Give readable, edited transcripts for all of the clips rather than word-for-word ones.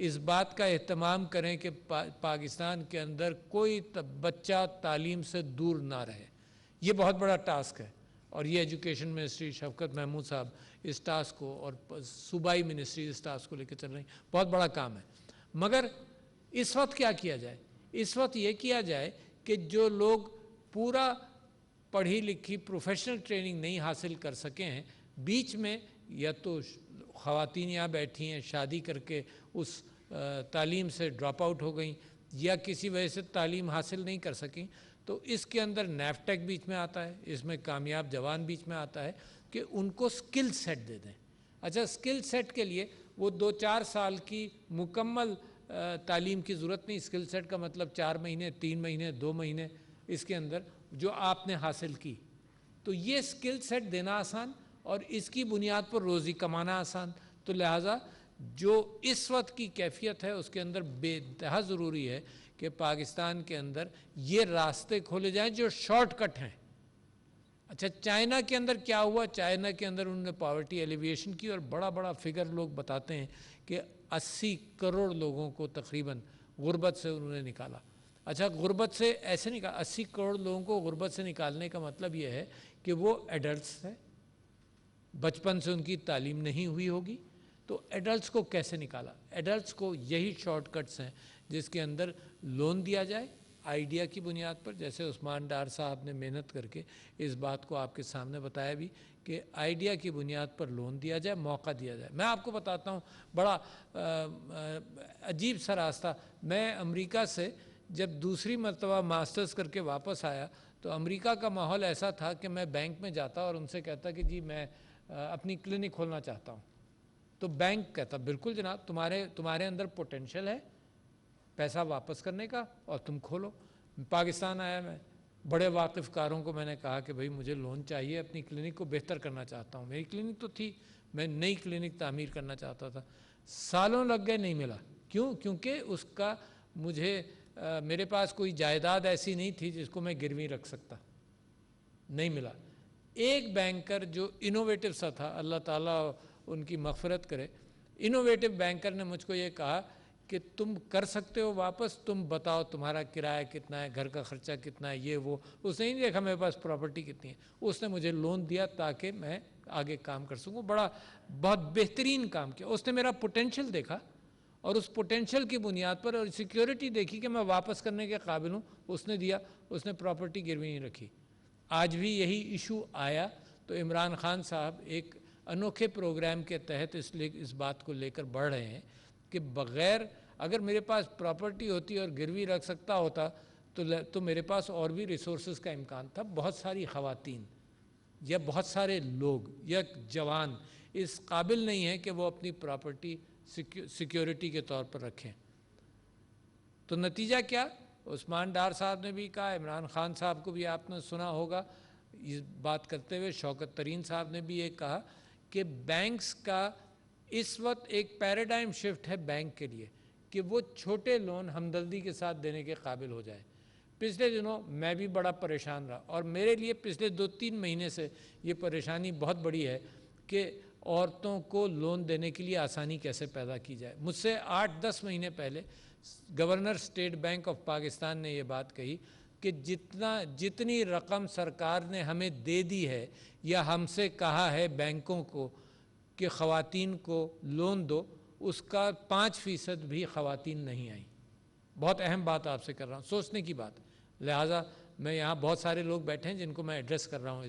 اس بات کا اہتمام کریں کہ پاکستان کے اندر کوئی بچہ تعلیم سے دور نہ رہے. یہ بہت بڑا ٹاسک ہے اور یہ ایجوکیشن منسٹری شفقت محمود صاحب اس ٹاسک کو اور صوبائی منسٹری اس ٹاسک کو لے کے چل رہی ہیں. بہت بڑا کام ہے. مگر اس وقت کیا کیا جائے؟ اس وقت یہ کیا جائے کہ جو لوگ پورا پڑھی لکھی پروفیشنل ٹریننگ نہیں حاصل کر سکے ہیں، بیچ میں یا تو خواتین یہاں بیٹھی ہیں شادی کر کے اس تعلیم سے ڈراپ آؤٹ ہو گئیں یا کسی وجہ سے تعلیم حاصل نہیں کر سکیں، تو اس کے اندر نیفٹیک بیچ میں آتا ہے، اس میں کامیاب جوان بیچ میں آتا ہے کہ ان کو سکل سیٹ دے دیں. اچھا، سکل سیٹ کے لیے وہ 2-4 سال کی مکمل تعلیم کی ضرورت نہیں. سکل سیٹ کا مطلب 4 مہینے، 3 مہینے، 2 مہینے اس کے اندر جو آپ نے حاصل کی. تو یہ سکل سیٹ دینا آسان اور اس کی بنیاد پر روزی کمانا آسان. تو لہٰذا جو اس وقت کی کیفیت ہے اس کے اندر بے انتہا ضروری ہے کہ پاکستان کے اندر یہ راستے کھولے جائیں جو شارٹ کٹ ہیں. اچھا، چائنا کے اندر کیا ہوا؟ چائنا کے اندر انہوں نے پاورٹی ایلیویشن کی اور بڑا بڑا فگر لوگ بتاتے ہیں کہ 80 کروڑ لوگوں کو تقریباً غربت سے انہوں نے نکالا. اچھا، غربت سے ایسے نکالا 80 کروڑ لوگوں کو غربت سے نکالنے کا مطلب یہ ہے کہ وہ ایڈلٹس ہیں، بچپن سے ان کی تعلیم نہیں ہوئی ہوگی. تو ایڈلٹس کو کیسے نکالا؟ ایڈلٹس کو یہی شارٹ کٹس ہیں جس کے اندر لون دیا جائے آئیڈیا کی بنیاد پر، جیسے عثمان ڈار صاحب نے محنت کر کے اس بات کو آپ کے سامنے بتایا بھی کہ آئیڈیا کی بنیاد پر لون دیا جائے، موقع دیا جائے. میں آپ کو بتاتا ہوں بڑا عجیب سا راستہ. میں امریکہ سے جب دوسری مرتبہ ماسٹرز کر کے واپس آیا تو امریکہ کا ماحول ایسا تھا کہ میں بینک میں جاتا اور ان سے کہتا کہ جی میں اپنی کلینک کھولنا چاہتا ہوں. تو بینک کہتا بالکل جناب، تمہارے اندر پوٹینشل ہے پیسہ واپس کرنے کا اور تم کھولو. پاکستان آیا، میں بڑے واقف کاروں کو میں نے کہا کہ بھئی مجھے لون چاہیے، اپنی کلینک کو بہتر کرنا چاہتا ہوں. میری کلینک تو تھی، میں نئی کلینک تعمیر کرنا چاہتا تھا. سالوں لگ گئے، نہیں ملا. کیوں؟ کیونکہ اس کا میرے پاس کوئی جائیداد ایسی نہیں تھی جس کو میں گروی رکھ سکتا. نہیں ملا. ایک بینکر جو انوویٹو سا تھا، اللہ تعالیٰ ان کی مغفرت کرے، انوویٹو بینکر نے مجھ کو یہ کہا کہ تم کر سکتے ہو واپس، تم بتاؤ تمہارا کرایہ کتنا ہے، گھر کا خرچہ کتنا ہے، یہ وہ. اس نے نہیں دیکھا میرے پاس پراپرٹی کتنی ہے، اس نے مجھے لون دیا تاکہ میں آگے کام کر سکوں. بہت بہترین کام کیا. اس نے میرا پوٹینشل دیکھا اور اس پوٹینشل کی بنیاد پر اور سیکیورٹی دیکھی کہ میں واپس کرنے کے قابل ہوں، اس نے دیا. اس نے پراپرٹی گروی نہیں رکھی. آج بھی یہی ایشو آیا تو عمران خان صاحب ایک انوکھے پروگرام کے تحت اس بات کو لے کر بڑھ رہے ہیں کہ بغیر اگر میرے پاس پراپرٹی ہوتی اور گروی رکھ سکتا ہوتا تو میرے پاس اور بھی ریسورسز کا امکان تھا. بہت ساری خواتین یا بہت سارے لوگ یا جوان اس قابل نہیں ہیں کہ وہ اپنی پراپرٹی سیکیورٹی کے طور پر رکھیں. تو نتیجہ کیا؟ عثمان ڈار صاحب نے بھی کہا، عمران خان صاحب کو بھی آپ نے سنا ہوگا یہ بات کرتے ہوئے، شوکت ترین صاحب نے بھی یہ کہا کہ بینکس کا اس وقت ایک پیراڈائم شفٹ ہے بینک کے لیے کہ وہ چھوٹے لون ہمدردی کے ساتھ دینے کے قابل ہو جائے. پچھلے دنوں میں بھی بڑا پریشان رہا اور میرے لیے پچھلے 2-3 مہینے سے یہ پریشانی بہت بڑی ہے کہ عورتوں کو لون دینے کے لیے آسانی کیسے پیدا کی جائے. مجھ سے 8-10 مہینے پہلے governor state bank of Pakistan نے یہ بات کہی کہ جتنی رقم سرکار نے ہمیں دے دی ہے یا ہم سے کہا ہے بینکوں کو کہ خواتین کو لون دو، اس کا 5% بھی خواتین نہیں آئیں. بہت اہم بات آپ سے کر رہا ہوں، سوچنے کی بات. لہٰذا میں یہاں بہت سارے لوگ بیٹھے ہیں جن کو میں ایڈریس کر رہا ہوں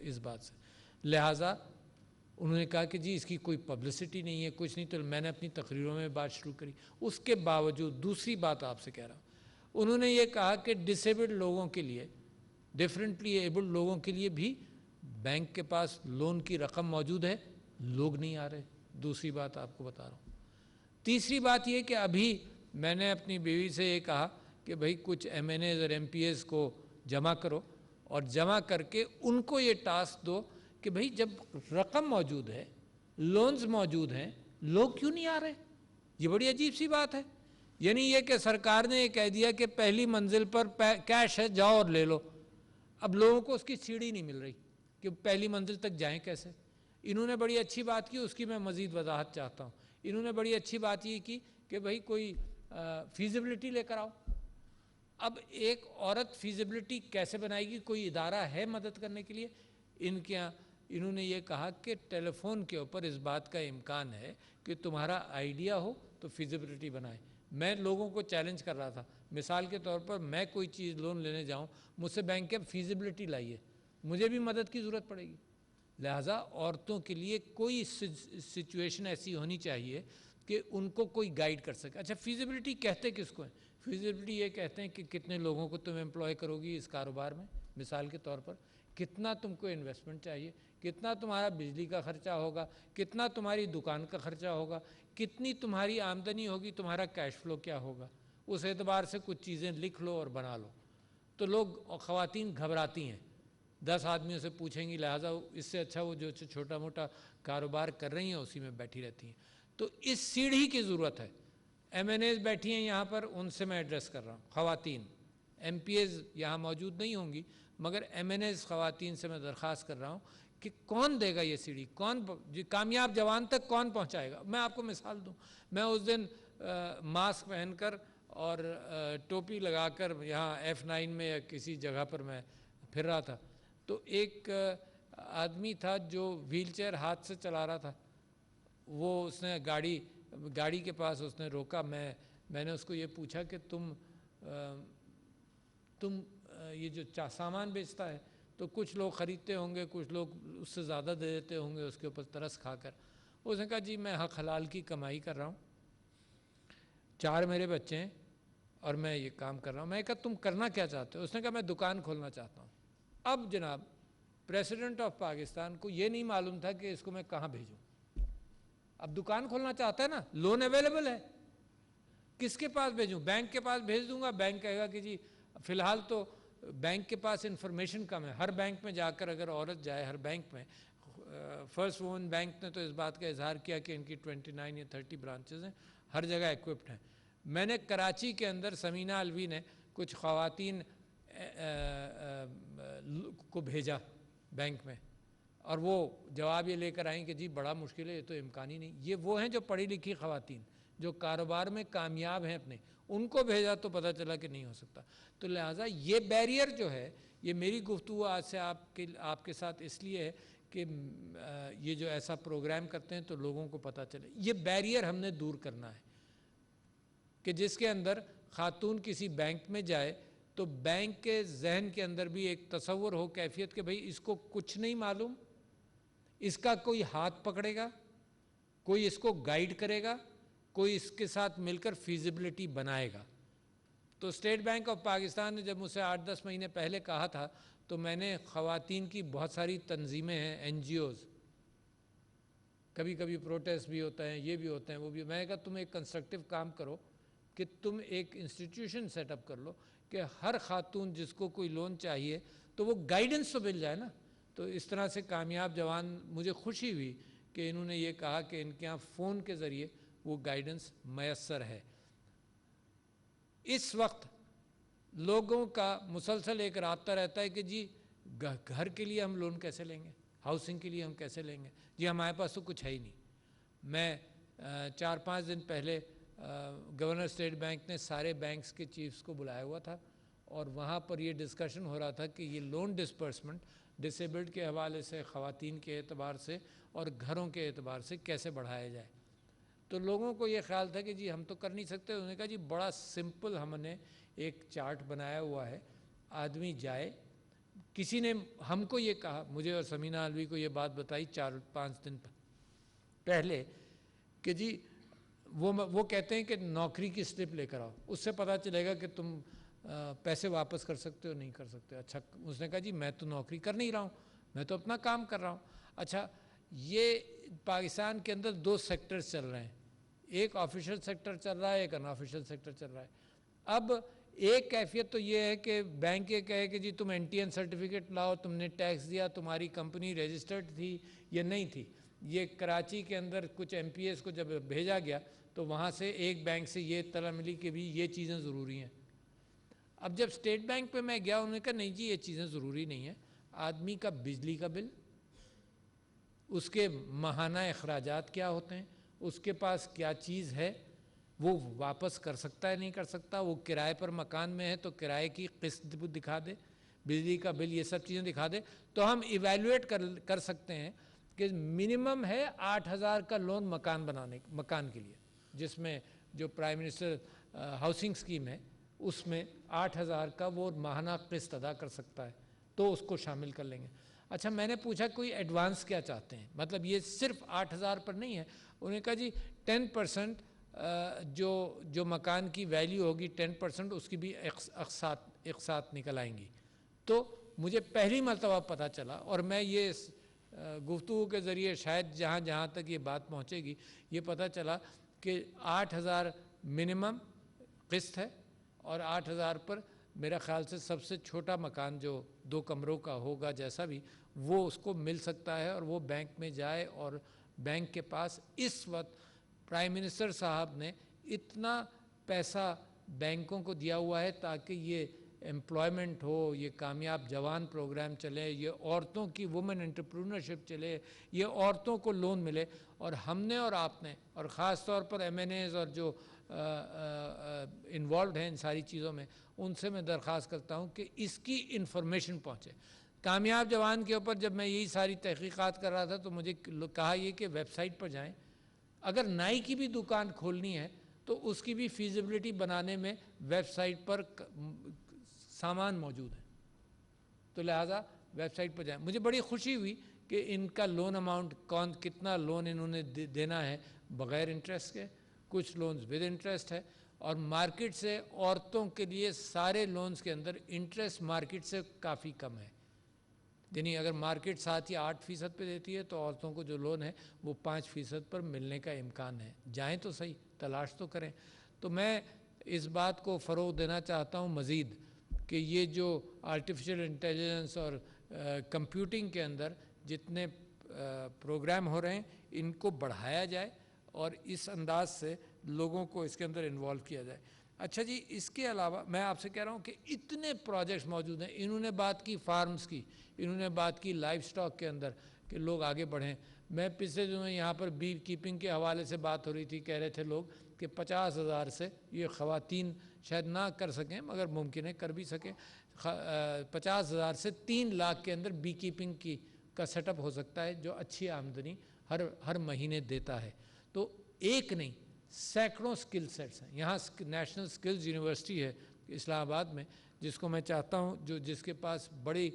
اس بات سے. لہٰذا انہوں نے کہا کہ جی اس کی کوئی پبلسٹی نہیں ہے، کچھ نہیں. تو میں نے اپنی تقریروں میں بات شروع کری. اس کے باوجود دوسری بات آپ سے کہہ رہا ہوں، انہوں نے یہ کہا کہ ڈسیبلڈ لوگوں کے لیے، ڈفرینٹلی ایبلڈ لوگوں کے لیے بھی بینک کے پاس لون کی رقم موجود ہے، لوگ نہیں آ رہے. دوسری بات آپ کو بتا رہا ہوں. تیسری بات یہ کہ ابھی میں نے اپنی بیوی سے یہ کہا کہ بھئی کچھ MNAs اور MPAs کو جمع کرو اور جمع کر کے ان کو یہ ٹاسک دو کہ بھئی جب رقم موجود ہے، لونز موجود ہیں، لوگ کیوں نہیں آ رہے؟ یہ بڑی عجیب سی بات ہے. یعنی یہ کہ سرکار نے یہ کہہ دیا کہ پہلی منزل پر کیش ہے، جاؤ اور لے لو. اب لوگوں کو اس کی سیڑھی نہیں مل رہی کہ پہلی منزل تک جائیں کیسے. انہوں نے بڑی اچھی بات کی، اس کی میں مزید وضاحت چاہتا ہوں. انہوں نے بڑی اچھی بات یہ کی کہ بھائی کوئی فیزیبلٹی لے کر آؤ. اب ایک عورت فیزیبلٹی کیسے بنائے گی؟ کوئی ادارہ ہے مدد کرنے کے لیے؟ ان کے یہاں انہوں نے یہ کہا کہ ٹیلی فون کے اوپر اس بات کا امکان ہے کہ تمہارا آئیڈیا ہو تو فیزیبلٹی بنائے. میں لوگوں کو چیلنج کر رہا تھا، مثال کے طور پر میں کوئی چیز لون لینے جاؤں، مجھ سے بینک کے فیزیبلٹی لائیے، مجھے بھی مدد کی ضرورت پڑے گی. لہٰذا عورتوں کے لیے کوئی سچویشن ایسی ہونی چاہیے کہ ان کو کوئی گائیڈ کر سکے. اچھا فیزیبلٹی کہتے کس کو ہیں؟ فیزیبلٹی یہ کہتے ہیں کہ کتنے لوگوں کو تم امپلوائے کرو گی اس کاروبار میں، مثال کے طور پر کتنا تم کو انویسٹمنٹ چاہیے، کتنا تمہارا بجلی کا خرچہ ہوگا، کتنا تمہاری دکان کا خرچہ ہوگا، کتنی تمہاری آمدنی ہوگی، تمہارا کیش فلو کیا ہوگا. اس اعتبار سے کچھ چیزیں لکھ لو اور بنا لو. تو لوگ خواتین گھبراتی ہیں، 10 آدمیوں سے پوچھیں گی، لہٰذا اس سے اچھا وہ جو چھوٹا موٹا کاروبار کر رہی ہیں اسی میں بیٹھی رہتی ہیں. تو اس سیڑھی کی ضرورت ہے. ایم این ایز بیٹھی ہیں یہاں پر، ان سے میں ایڈریس کر رہا ہوں، خواتین ایم پی ایز یہاں موجود نہیں ہوں گی، مگر ایم این ایز خواتین سے میں درخواست کر رہا ہوں کہ کون دے گا یہ سیڑھی، کون کامیاب جوان تک کون پہنچائے گا. میں آپ کو مثال دوں، میں اس دن ماسک پہن کر اور ٹوپی لگا کر یہاں F9 میں یا کسی جگہ پر میں پھر رہا تھا، تو ایک آدمی تھا جو ویل چیئر ہاتھ سے چلا رہا تھا. وہ اس نے گاڑی کے پاس اس نے روکا. میں نے اس کو یہ پوچھا کہ تم یہ جو سامان بیچتا ہے تو کچھ لوگ خریدتے ہوں گے، کچھ لوگ اس سے زیادہ دے دیتے ہوں گے اس کے اوپر ترس کھا کر. اس نے کہا جی میں حق حلال کی کمائی کر رہا ہوں، 4 میرے بچے ہیں اور میں یہ کام کر رہا ہوں. میں کہا تم کرنا کیا چاہتے ہو؟ اس نے کہا میں دکان کھولنا چاہتا ہوں. اب جناب پریزیڈنٹ آف پاکستان کو یہ نہیں معلوم تھا کہ اس کو میں کہاں بھیجوں. اب دکان کھولنا چاہتا ہے نا، لون اویلیبل ہے، کس کے پاس بھیجوں؟ بینک کے پاس بھیج دوں گا، بینک کہے گا کہ جی فی الحال تو بینک کے پاس انفارمیشن کم ہے. ہر بینک میں جا کر اگر عورت جائے، ہر بینک میں، فرسٹ وومن بینک نے تو اس بات کا اظہار کیا کہ ان کی 29 یا 30 برانچز ہیں، ہر جگہ ایکوپڈ ہیں. میں نے کراچی کے اندر سمینہ الوی نے کچھ خواتین کو بھیجا بینک میں، اور وہ جواب یہ لے کر آئیں کہ جی بڑا مشکل ہے، یہ تو امکان ہی نہیں. یہ وہ ہیں جو پڑھی لکھی خواتین جو کاروبار میں کامیاب ہیں اپنے، ان کو بھیجا تو پتہ چلا کہ نہیں ہو سکتا. تو لہٰذا یہ بیریئر جو ہے، یہ میری گفتگو آج سے آپ کے ساتھ اس لیے ہے کہ یہ جو ایسا پروگرام کرتے ہیں تو لوگوں کو پتہ چلے. یہ بیریئر ہم نے دور کرنا ہے کہ جس کے اندر خاتون کسی بینک میں جائے تو بینک کے ذہن کے اندر بھی ایک تصور ہو، کیفیت کہ بھئی اس کو کچھ نہیں معلوم، اس کا کوئی ہاتھ پکڑے گا، کوئی اس کو گائیڈ کرے گا، کوئی اس کے ساتھ مل کر فیزیبلٹی بنائے گا. تو اسٹیٹ بینک آف پاکستان نے جب مجھ سے 8-10 مہینے پہلے کہا تھا تو میں نے خواتین کی بہت ساری تنظیمیں ہیں، این جی اوز، کبھی کبھی پروٹیسٹ بھی ہوتے ہیں، یہ بھی ہوتے ہیں، وہ بھی. میں نے کہا تم ایک کنسٹرکٹیو کام کرو کہ تم ایک انسٹیٹیوشن سیٹ اپ کر لو کہ ہر خاتون جس کو کوئی لون چاہیے تو وہ گائیڈنس تو مل جائے نا. تو اس طرح سے کامیاب جوان، مجھے خوشی ہوئی کہ انہوں نے یہ کہا کہ ان کے ہاں فون کے ذریعے وہ گائیڈنس میسر ہے. اس وقت لوگوں کا مسلسل ایک رابطہ رہتا ہے کہ جی گھر کے لیے ہم لون کیسے لیں گے، ہاؤسنگ کے لیے ہم کیسے لیں گے، جی ہمارے پاس تو کچھ ہے ہی نہیں. میں 4-5 دن پہلے گورنر اسٹیٹ بینک نے سارے بینکس کے چیفز کو بلایا ہوا تھا، اور وہاں پر یہ ڈسکشن ہو رہا تھا کہ یہ لون ڈسپرسمنٹ ڈسیبلڈ کے حوالے سے، خواتین کے اعتبار سے اور گھروں کے اعتبار سے کیسے بڑھایا جائے. تو لوگوں کو یہ خیال تھا کہ جی ہم تو کر نہیں سکتے. انہوں نے کہا جی بڑا سمپل ہم نے ایک چارٹ بنایا ہوا ہے. آدمی جائے، کسی نے ہم کو یہ کہا، مجھے اور سمینہ الوی کو یہ بات بتائی 4-5 دن پہلے کہ جی وہ کہتے ہیں کہ نوکری کی سلپ لے کر آؤ، اس سے پتہ چلے گا کہ تم پیسے واپس کر سکتے ہو نہیں کر سکتے. اچھا اس نے کہا جی میں تو نوکری کر نہیں رہا ہوں، میں تو اپنا کام کر رہا ہوں. اچھا یہ پاکستان کے اندر 2 سیکٹرز چل رہے ہیں، ایک آفیشل سیکٹر چل رہا ہے، ایک ان آفیشل سیکٹر چل رہا ہے. اب ایک کیفیت تو یہ ہے کہ بینک یہ کہے کہ جی تم این ٹی این سرٹیفکیٹ لاؤ، تم نے ٹیکس دیا، تمہاری کمپنی رجسٹرڈ تھی یا نہیں تھی. یہ کراچی کے اندر کچھ ایم پی ایس کو جب بھیجا گیا تو وہاں سے ایک بینک سے یہ اطلاع ملی کہ بھی یہ چیزیں ضروری ہیں. اب جب اسٹیٹ بینک پہ میں گیا، انہوں نے کہا نہیں جی یہ چیزیں ضروری نہیں ہیں. آدمی کا بجلی کا بل، اس کے ماہانہ اخراجات کیا ہوتے ہیں، اس کے پاس کیا چیز ہے، وہ واپس کر سکتا ہے نہیں کر سکتا، وہ کرائے پر مکان میں ہے تو کرائے کی قسط دکھا دے، بجلی کا بل، یہ سب چیزیں دکھا دے، تو ہم ایویلویٹ کر سکتے ہیں کہ منیمم ہے 8,000 کا لون مکان کے لیے، جس میں جو پرائم منسٹر ہاؤسنگ اسکیم ہے اس میں 8,000 کا وہ ماہانہ قسط ادا کر سکتا ہے، تو اس کو شامل کر لیں گے۔ اچھا، میں نے پوچھا کوئی ایڈوانس کیا چاہتے ہیں، مطلب یہ صرف 8,000 پر نہیں ہے، انہوں نے کہا جی 10% جو مکان کی ویلیو ہوگی 10% اس کی بھی اقساط نکل آئیں گی۔ تو مجھے پہلی مرتبہ پتہ چلا، اور میں یہ گفتگو کے ذریعے شاید جہاں تک یہ بات پہنچے گی یہ پتہ چلا کہ 8,000 منیمم قسط ہے، اور 8,000 پر میرا خیال سے سب سے چھوٹا مکان جو 2 کمروں کا ہوگا جیسا بھی، وہ اس کو مل سکتا ہے، اور وہ بینک میں جائے، اور بینک کے پاس اس وقت پرائم منسٹر صاحب نے اتنا پیسہ بینکوں کو دیا ہوا ہے تاکہ یہ امپلائمنٹ ہو، یہ کامیاب جوان پروگرام چلے، یہ عورتوں کی وومن انٹرپرینورشپ چلے، یہ عورتوں کو لون ملے، اور ہم نے اور آپ نے، اور خاص طور پر ایم این ایز اور جو انوالوڈ ہیں ان ساری چیزوں میں، ان سے میں درخواست کرتا ہوں کہ اس کی انفارمیشن پہنچے۔ کامیاب جوان کے اوپر جب میں یہی ساری تحقیقات کر رہا تھا تو مجھے کہا یہ کہ ویب سائٹ پر جائیں، اگر نائی کی بھی دکان کھولنی ہے تو اس کی بھی فیزیبلٹی بنانے میں ویب سائٹ پر سامان موجود ہے، تو لہٰذا ویب سائٹ پر جائیں۔ مجھے بڑی خوشی ہوئی کہ ان کا لون اماؤنٹ کتنا لون انہوں نے دینا ہے بغیر انٹرسٹ کے، کچھ لونز ود انٹرسٹ ہے، اور مارکیٹ سے عورتوں کے لیے سارے لونز کے اندر انٹرسٹ مارکیٹ سے کافی کم ہے، یعنی اگر مارکیٹ 7 یا 8% پہ دیتی ہے تو عورتوں کو جو لون ہے وہ 5% پر ملنے کا امکان ہے۔ جائیں تو صحیح، تلاش تو کریں۔ تو میں اس بات کو فروغ دینا چاہتا ہوں مزید کہ یہ جو آرٹیفیشل انٹیلیجنس اور کمپیوٹنگ کے اندر جتنے پروگرام ہو رہے ہیں ان کو بڑھایا جائے، اور اس انداز سے لوگوں کو اس کے اندر انوالو کیا جائے۔ اچھا جی، اس کے علاوہ میں آپ سے کہہ رہا ہوں کہ اتنے پروجیکٹس موجود ہیں۔ انہوں نے بات کی فارمز کی، انہوں نے بات کی لائف سٹاک کے اندر کہ لوگ آگے بڑھیں۔ میں پچھلے دنوں یہاں پر بی کیپنگ کے حوالے سے بات ہو رہی تھی، کہہ رہے تھے لوگ کہ 50,000 سے یہ خواتین شاید نہ کر سکیں مگر ممکن ہے کر بھی سکیں، 50,000 سے 3 لاکھ کے اندر بی کیپنگ کا سیٹ اپ ہو سکتا ہے، جو اچھی آمدنی ہر مہینے دیتا ہے۔ تو ایک نہیں، سینکڑوں سکل سیٹس ہیں یہاں۔ نیشنل سکلز یونیورسٹی ہے اسلام آباد میں، جس کو میں چاہتا ہوں جس کے پاس بڑی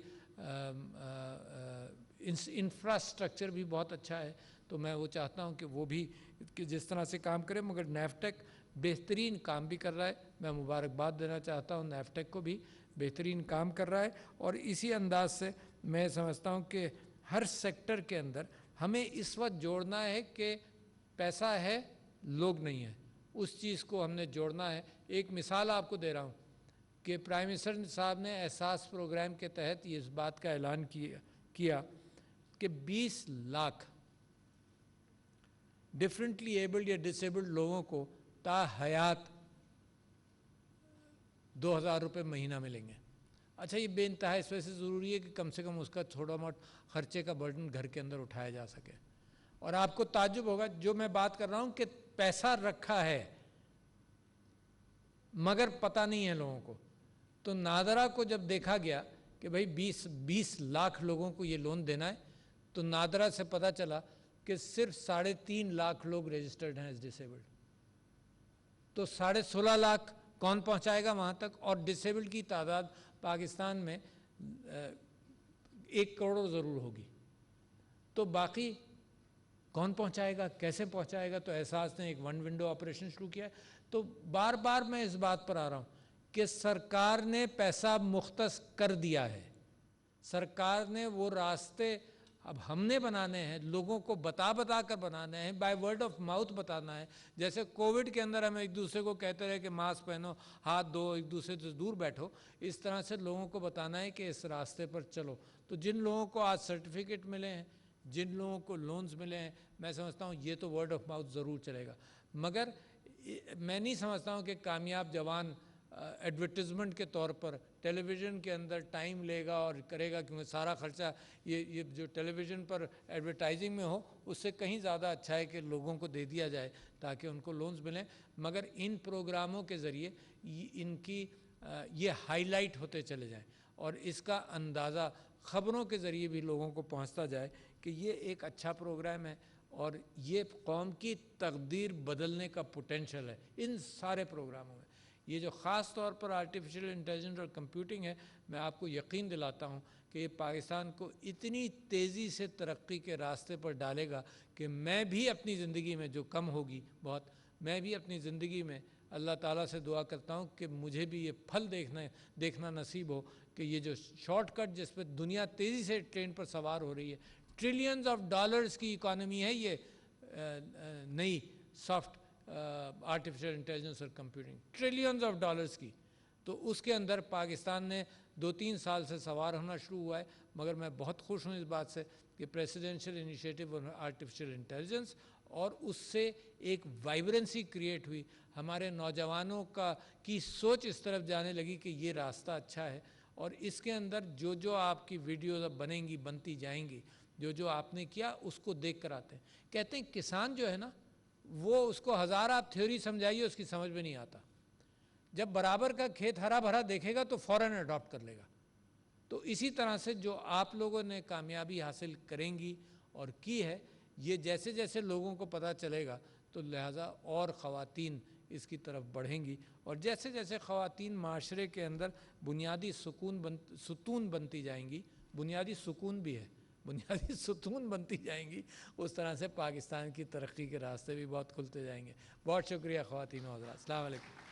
انفراسٹرکچر بھی بہت اچھا ہے، تو میں وہ چاہتا ہوں کہ وہ بھی جس طرح سے کام کرے۔ مگر نیفٹیک بہترین کام بھی کر رہا ہے، میں مبارکباد دینا چاہتا ہوں نیفٹیک کو بھی، بہترین کام کر رہا ہے۔ اور اسی انداز سے میں سمجھتا ہوں کہ ہر سیکٹر کے اندر ہمیں اس وقت جوڑنا ہے کہ پیسہ ہے لوگ نہیں ہیں، اس چیز کو ہم نے جوڑنا ہے۔ ایک مثال آپ کو دے رہا ہوں کہ پرائم منسٹر صاحب نے احساس پروگرام کے تحت اس بات کا اعلان کیا کہ 20 لاکھ ڈفرینٹلی ایبلڈ یا ڈسیبلڈ لوگوں کو تا حیات 2,000 روپے مہینہ ملیں گے۔ اچھا، یہ بے انتہا اس وجہ سے ضروری ہے کہ کم سے کم اس کا تھوڑا موٹ خرچے کا برڈن گھر کے اندر اٹھایا جا سکے۔ اور آپ کو تعجب ہوگا جو میں بات کر رہا ہوں کہ پیسہ رکھا ہے مگر پتہ نہیں ہے لوگوں کو۔ تو نادرا کو جب دیکھا گیا کہ بھائی 20 لاکھ لوگوں کو یہ لون دینا ہے، تو نادرا سے پتہ چلا کہ صرف 3.5 لاکھ لوگ رجسٹرڈ ہیں ایز ڈسیبلڈ۔ تو 16.5 لاکھ کون پہنچائے گا وہاں تک؟ اور ڈسیبلڈ کی تعداد پاکستان میں 1 کروڑ ضرور ہوگی، تو باقی کون پہنچائے گا، کیسے پہنچائے گا؟ تو احساس نے ایک ون ونڈو آپریشن شروع کیا ہے۔ تو بار بار میں اس بات پر آ رہا ہوں کہ سرکار نے پیسہ مختص کر دیا ہے، سرکار نے وہ راستے اب ہم نے بنانے ہیں، لوگوں کو بتا کر بنانے ہیں، بائی ورڈ آف ماؤتھ بتانا ہے۔ جیسے کووڈ کے اندر ہم ایک دوسرے کو کہتے رہے کہ ماسک پہنو، ہاتھ دھو، ایک دوسرے سے دور بیٹھو، اس طرح سے لوگوں کو بتانا ہے کہ اس راستے پر چلو۔ تو جن لوگوں کو آج سرٹیفکیٹ ملے ہیں، جن لوگوں کو لونز ملے ہیں، میں سمجھتا ہوں یہ تو ورڈ آف ماؤتھ ضرور چلے گا۔ مگر میں نہیں سمجھتا ہوں کہ کامیاب جوان ایڈورٹیزمنٹ کے طور پر ٹیلی ویژن کے اندر ٹائم لے گا اور کرے گا، کیونکہ سارا خرچہ یہ جو ٹیلی ویژن پر ایڈورٹائزنگ میں ہو اس سے کہیں زیادہ اچھا ہے کہ لوگوں کو دے دیا جائے تاکہ ان کو لونز ملیں. مگر ان پروگراموں کے ذریعے ان کی یہ ہائی لائٹ ہوتے چلے جائیں اور اس کا اندازہ خبروں کے ذریعے بھی لوگوں کو پہنچتا جائے کہ یہ ایک اچھا پروگرام ہے اور یہ قوم کی تقدیر بدلنے کا پوٹینشل ہے ان سارے پروگراموں میں. یہ جو خاص طور پر آرٹیفیشل انٹیلیجنس اور کمپیوٹنگ ہے، میں آپ کو یقین دلاتا ہوں کہ یہ پاکستان کو اتنی تیزی سے ترقی کے راستے پر ڈالے گا کہ میں بھی اپنی زندگی میں جو کم ہوگی بہت، میں بھی اپنی زندگی میں اللہ تعالیٰ سے دعا کرتا ہوں کہ مجھے بھی یہ پھل دیکھنا نصیب ہو کہ یہ جو شارٹ کٹ جس پہ دنیا تیزی سے ٹرین پر سوار ہو رہی ہے، ٹریلینز آف ڈالرز کی اکانومی ہے یہ نئی سافٹ آرٹیفیشل انٹیلیجنس اور کمپیوٹنگ، ٹریلینز آف ڈالرز کی. تو اس کے اندر پاکستان نے 2-3 سال سے سوار ہونا شروع ہوا ہے. مگر میں بہت خوش ہوں اس بات سے کہ پریسیڈنشل انیشیٹو آن آرٹیفیشل انٹیلیجنس اور اس سے ایک وائبرنسی کریٹ ہوئی، ہمارے نوجوانوں کی سوچ اس طرف جانے لگی کہ یہ راستہ اچھا ہے. اور اس کے اندر جو آپ کی ویڈیوز اب بنتی جائیں گی، جو آپ نے کیا اس کو دیکھ کر آتے ہیں. کہتے ہیں کسان جو ہے نا وہ اس کو 1000 آپ تھیوری سمجھائیے اس کی سمجھ میں نہیں آتا، جب برابر کا کھیت ہرا بھرا دیکھے گا تو فوراً اڈاپٹ کر لے گا. تو اسی طرح سے جو آپ لوگوں نے کامیابی حاصل کریں گی اور کی ہے، یہ جیسے جیسے لوگوں کو پتہ چلے گا تو لہٰذا اور خواتین اس کی طرف بڑھیں گی، اور جیسے جیسے خواتین معاشرے کے اندر بنیادی ستون بنتی جائیں گی، بنیادی سکون بھی ہے، بنیادی ستون بنتی جائیں گی، اس طرح سے پاکستان کی ترقی کے راستے بھی بہت کھلتے جائیں گے. بہت شکریہ خواتین و حضرات. السلام علیکم.